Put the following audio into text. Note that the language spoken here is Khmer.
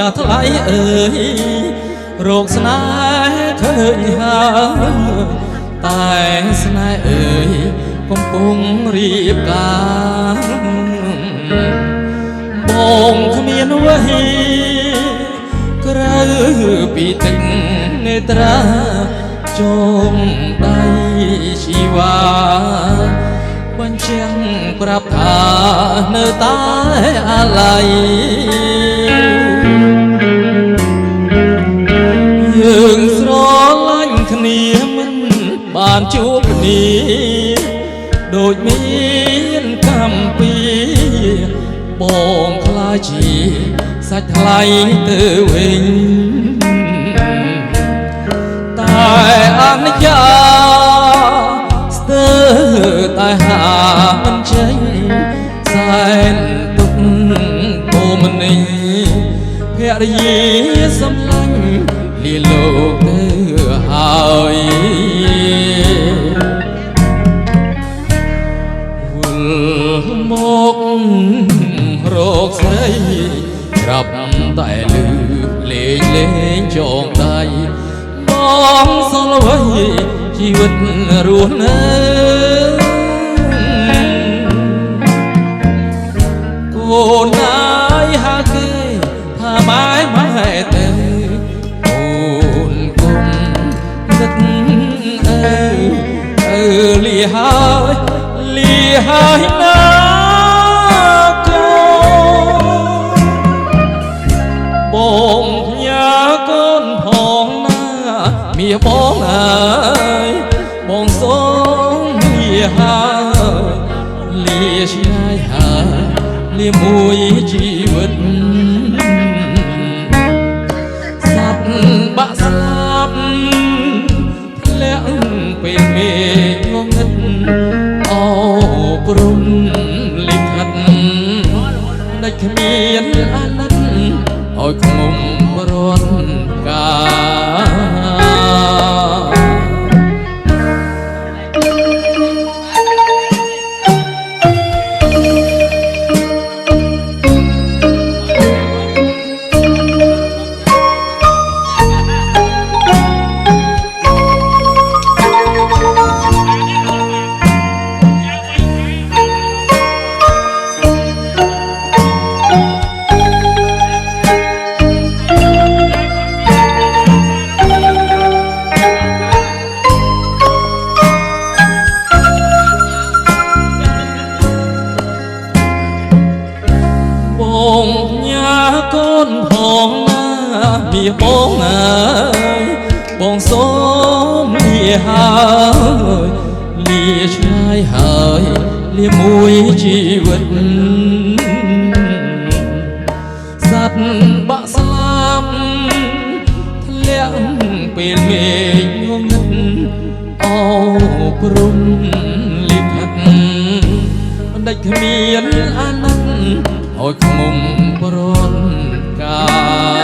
ចាថ្លៃអើយរោគស្នេហ៍ឃើញហើយតែស្នេហ៍អើយកំពុងរៀបការបងគ្មានអ្វីក្រៅពីទឹកនេត្រាចងដៃជីវ៉ាបញ្ជាក់ប្រាប់ថានៅតែអាឡ័យយើងស្រឡាញ់គ្នាមិនបានជួបគ្នាដូចមានកម្មពីបងខ្លាចជាសាច់ថ្លៃទៅវិញតែអនិច្ចាស្ទើរតែហាមិនចេញសែនទុកពូមនីភរិយាសម្លាញ់លាលោកទៅហើយវិលមករកស្រីក្រាប់តែលឺលេងលេងចងដៃបងសល់អ្វីជីវិតរស់នៅកូនណាយហាគេថាម៉ែទៅអូនគុំទឹកអើលាហើយណាកូនបងញ៉ាកូនផងណាមាបងអើយបងសូមលាហើយលាឆ្ងាយហើយលាមួយជីវិតសត្វបាក់ស្លាប់ធ្លាក់ពេលមេងងឹតអោព្រំលិខិតដាច់គ្មានអាណិតឲ្យខ្មុំរត់កាកូនផងណាមាបងអើយបងសូមលាហើយលាឆ្ងាយហើយលាមួយជីវិតសត្វបាក់ស្លាប់ធ្លាក់ពេលមេឃងងឹតអោព្រំលិខិតដាច់គ្មានអាណិតឲ្យខ្មុំប្រន់កា